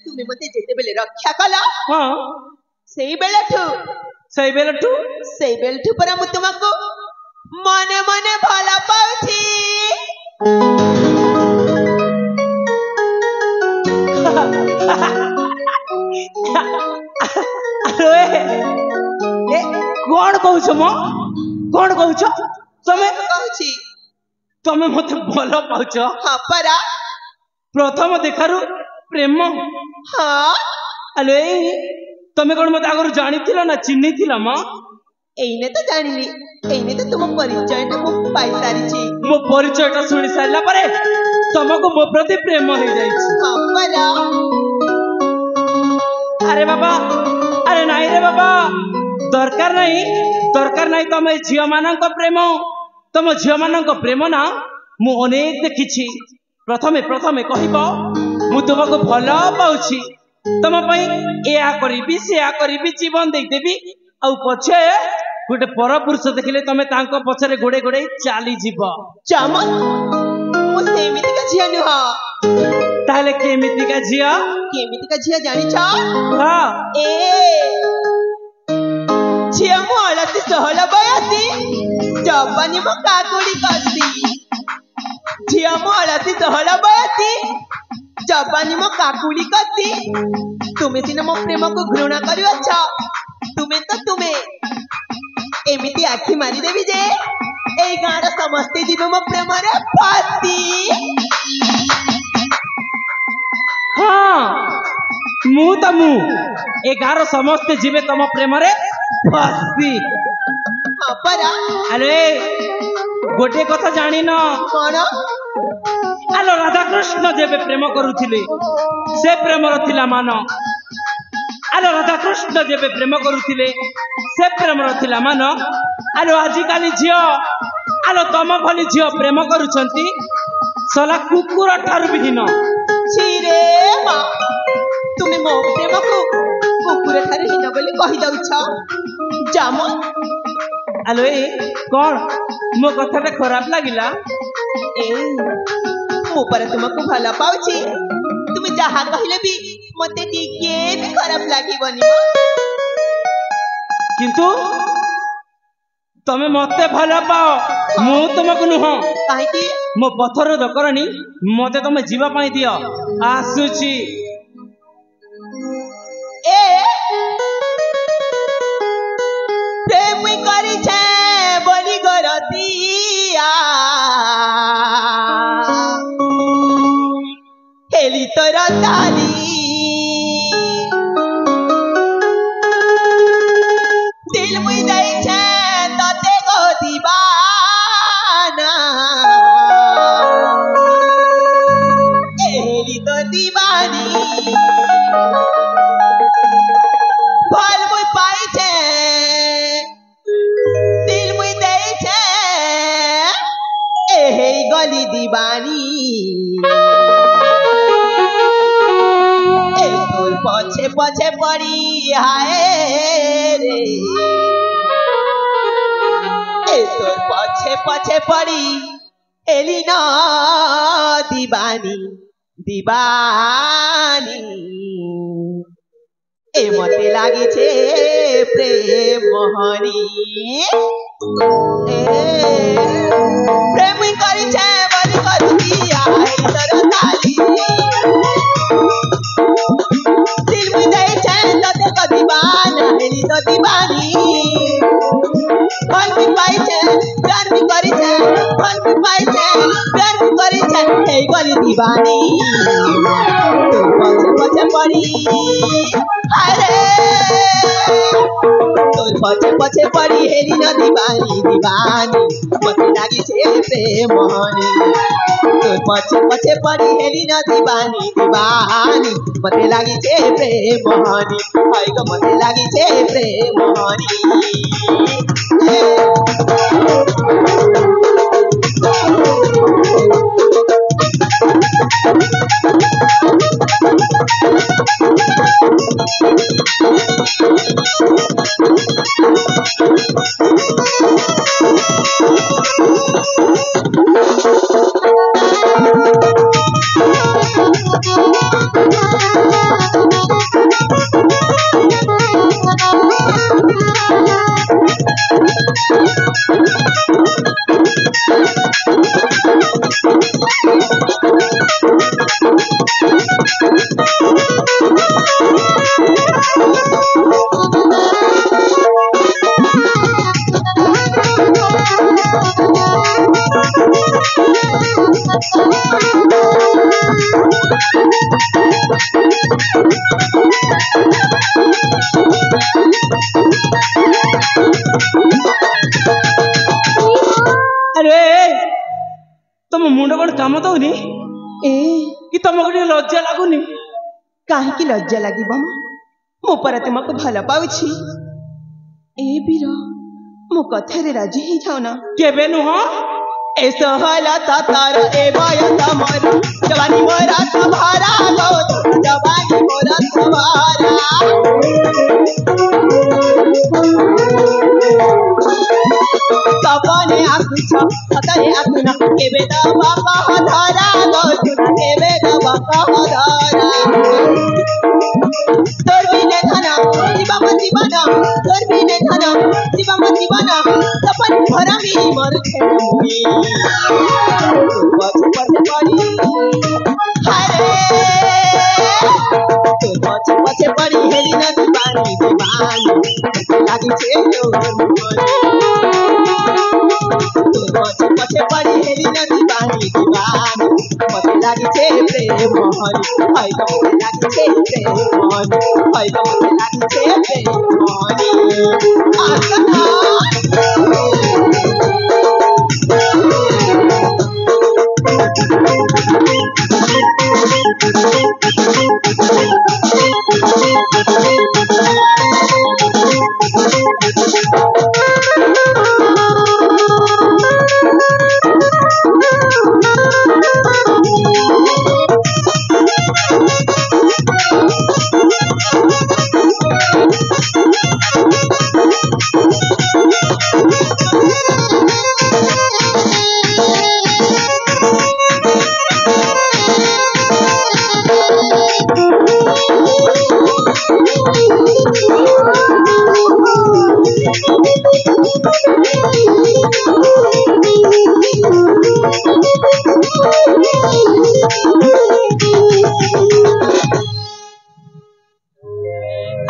तुमे मते जेते बेले रक्षा कला हाँ सेई बेलठु परा मु तुमको मने मने भला पाउछि कौन कहूछ मो कौन कहूछ तमे कहूछि तमे मते भलो पाउछ हां परा प्रथम देखारु प्रेम हां अले तमे कोन मते आगरु जानि थिला ना चिन्हि थिला म एइने तो जानिली एइने तो तुम परिचय ना मु पाई सारी छी मो परिचय का सुनि सारला परे तुमको मो प्रति प्रेम हो जाई छी हां परा अरे बाबा अरे नहीं रे बाबा दरकार नहीं तुम झियो मानक प्रेम तुम झियो मानक प्रेम ना मु अनेक देखिछि प्रथमे कहबो मु तुमको भलो पाउछि तुम पई एया करिबी सेया करिबी जीवन देई देबी आ पछे गोटे पर पुरुष देखिले तमे तांको पछरे गोडे गोडे चाली जीव जाम मु सेमिति का झिया नुह ताले केमिति का झिया जानि छ हां ए झिया मु अलति सहल बयसी जवानी मो काकुड़ी कसी झिया मु अलति सहल बयसी जवानी मो काकुड़ी कसी तुमे सिना मो प्रेम को घृणा करियो छ तुमे एमिति आखि मारी देबी जे ए गाँर समस्ते जीव मो प्रेम रे फासी हाँ मु ए गाँर समस्ते जीवे तुम प्रेम रे फासी हाँ परा अरे गोटे कथा जानी न कौन आलो राधा कृष्ण जेबे प्रेम करुथिले से प्रेम रथिला मान आलो राधा कृष्ण जेबे प्रेम करुथिले से प्रेम रथिला मान आलो आजि काली झियो आलो तम भली झियो प्रेम करूछंती सला कुकुर ठार बिहीन छी रे मा तुमे मो प्रेम को कुकुर ठार हिन बोली कहि दउछ जाम आलो ए कोन मो कथाटा खराब लागिला ए मो पर तुमको भला पाउछि तुम जहा कहिले भी मते टिके भी खराब लागिबनी किंतु तमे मते भला पाओ मु तुमको नुह काहे कि मो पथर दकरनी मते तमे जीवा पाई दियो आसुची ए प्रेम करी छे बोली गरतिया हेली तोरा ताली दिल मुई दई छे तते को दीवाना हेली तो दीवानी भल मुई पाई छे दिल मुई दई छे एहे गली दीवानी पछे पछे पड़ी हाय रे ए तोर पछे पछे पड़ी एली ना दीवानी ए मते लागी छे प्रेम मोहनी ए प्रेम करी छे बली कथी आई तोर ताली दीवाना हेली तो दीवानी फल भी पाई छे प्यार भी करी छे फल भी पाई छे प्यार भी करी छे हे गली दीवानी पछे पछे पड़ी अरे तोर पछे पछे पड़ी हेली न दीवानी मते लागी छे प्रेम मोहनी तोर पछे पछे पड़ी हेली न दीवानी मते लागी छे प्रेम मोहनी हाय गो मते लागी छे प्रेम मोहनी होनी ए कि तुमको टिके लज्जा लगुनी काहे लज्जा लगिब मो पर तुमको भल पाउछि ए वीर मो कथारे राजी ही जाओ ना केबे नुह ए सहला तार ए माया तमर जवानी मोरा सभारा गो जवानी मोरा सभारा सपने आकुछ हतरे आकुना केबे दबा कह धरा गो केबे दबा कह धरा तोर बिने धना जीवन तोर बिने धना जीवन सपन भरा मी मर खेमी पछ पड़ी हरे पछ पड़ी हेली न दीवानी लागी छे पछ पड़ी हेली न दीवानी मते लागी छे प्रेम मोहन हाय तो मते लागी छे प्रेम मोहन हाय तो मते लागी छे प्रेम मोहन आसना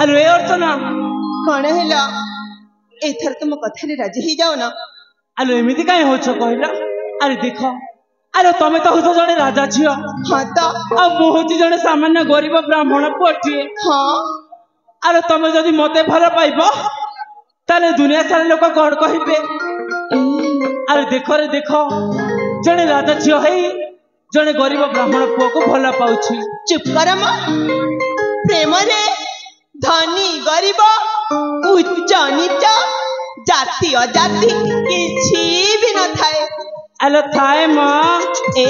अरे और तो ना कौन है एथर तुम कथारे राजी ही जाओ ना अरे एमती कहीं हो कहला अरे देख अरे तुम तो हो जड़े राजा झील हाँ तो मुझे जड़े सामान्य गरीब ब्राह्मण पुअटे हाँ अरे तुम जदि मते भल पाइब ताले दुनिया सारा लोक कौन कहे अरे देख रे देख जड़े राजा झील है जड़े गरीब ब्राह्मण पुओ को भल पाउछि चुप कर प्रेम रे धनी गरीब उच्च नीच जाति अजाति किछि भी न थाए अलो थाए मां ए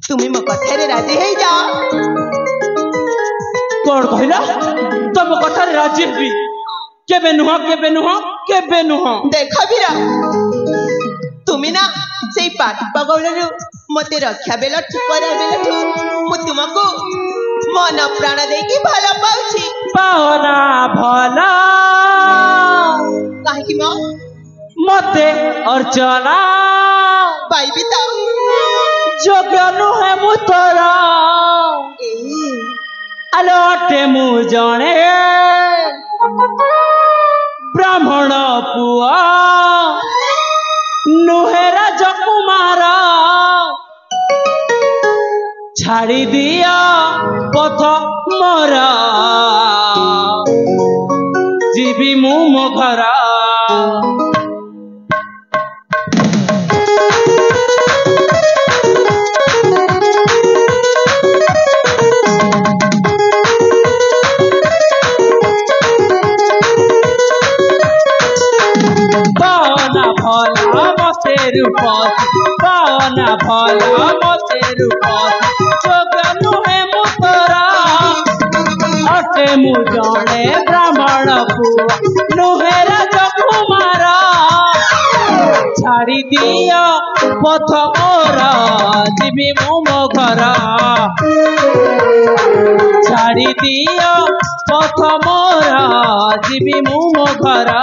तुम्हें मो कथारे राजी हे जा कौन कहला तुम कथारे राजी हेबी केबे नुह देख बीरा तुम्हें ना से पाठ पगौलू मते रक्षा बेल ठिकरा बेल मु तुमको मन प्राण देकी भल पाउछि पावना भला काहे कि मां मते अर्चना पाइबी तो जोग्य नुहे मु तोरा अलोटे मु जणे ब्राह्मण पुआ नुहे राजकुमार छाड़ी दिया पथ मोरा जीवी मु मो घरा पावना भला मते रूप जोगनु है मुतरा अटे मु जणे ब्राह्मण पुआ नुहे राजकुमार छाड़ी दिया पथ मोरा जीवी मु मो घर छाड़ी दिया पथ मोरा जीवी मु मो घर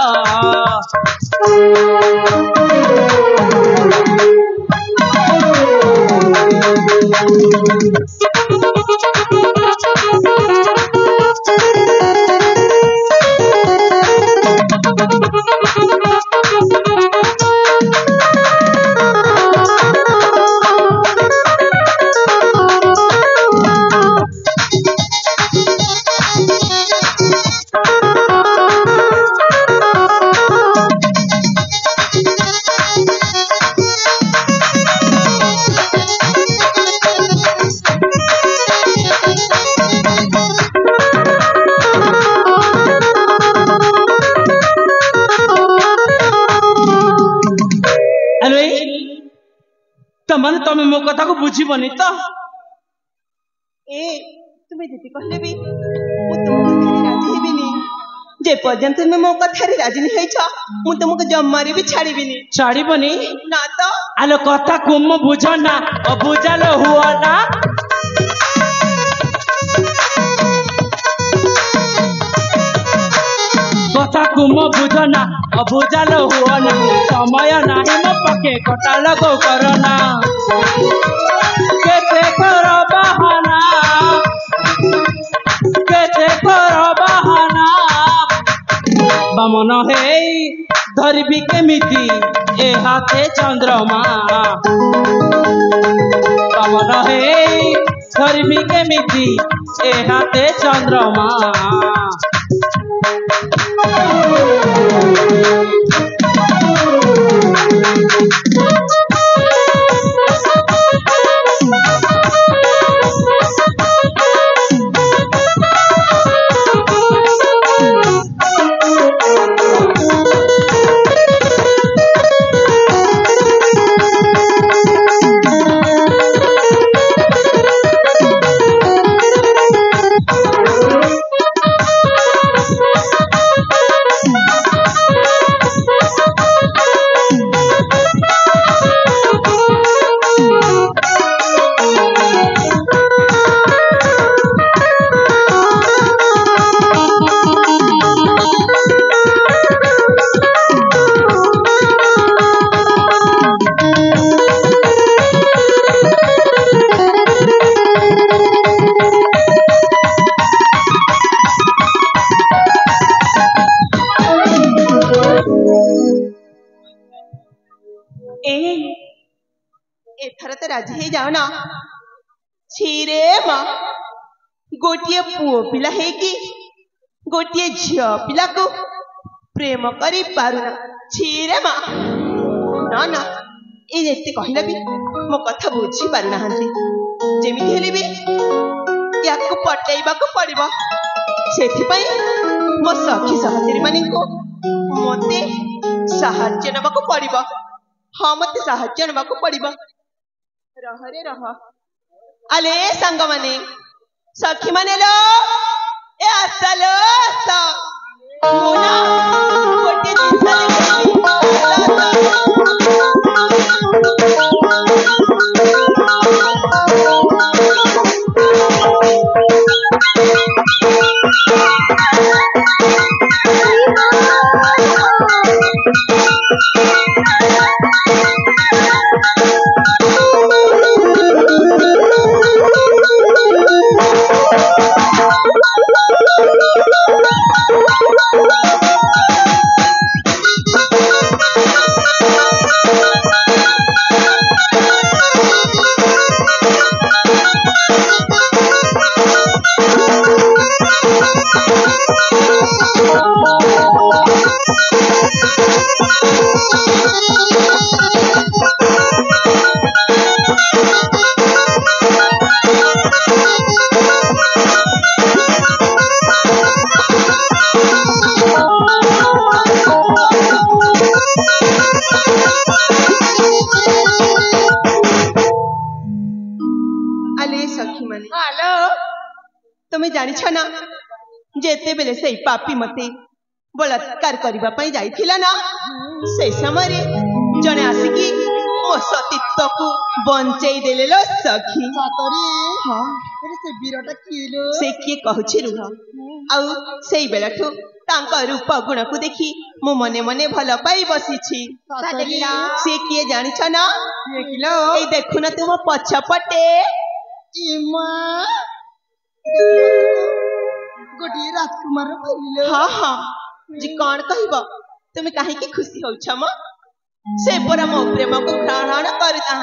तमे मो कथा को बुझीबनी तो ए तुम्हें जेते कहले भी मु तुम कथारे राजी हेबिनी जे पर्यंत तुम मो कथारे राजी नहीं हैछ मु तुमको जम्मारे भी छाड़ीबिनी छाड़ीबनी ना तो आलो कथा कुम बुझो ना अबुझालो हुआ ना कथा कुम बुझो ना अबुझालो हुआ ना समय नाही मो पके कटा लगो करना केते कर बहाना बामन हे धरबी केमिति ए हाथे चंद्रमा बामन हे धरबी केमिति ए हाथे चंद्रमा एथर तो राजी हे जाओ ना छीरे माँ गोटिए पुओ पिला है कि गोटिए झियो पिला को प्रेम करी पारुना छीरे माँ ना ना ए जेते कहले भी मो कथा बुझी पारुना हंती जेमिति हेले भी याको पटेइबा को पड़िबो सेथि पई मो सखी सहचरी माने को मते साहाय्य नबा को पड़िबो हाँ मते साहाय्य नबा को पड़िबो रह रे रह आले संग माने सखी माने लो ए आसलो सा मोना गोटे तुम्हें जानी छ ना जेते बेले से पापी मते बलात्कार करबा पई जाइथिला ना से समय रे जने आसिकी मो सतीत्व को बंचई देले लो सखी सातरी हां अरे से बीरटा किलो से की कहछि रुह आउ सेई बेलाठु तांका रूप गुण को देखी मो मने मने भल पाई बसी छी सातरी से किए जानी छ ना देखिलो ए देखु ना तुम पछपटे इमा गोटी राजकुमार बोलिलो हाँ हाँ जी कौन कहब तुम्हें कहीं की खुशी हो से परा मो प्रेम को ग्रहण करता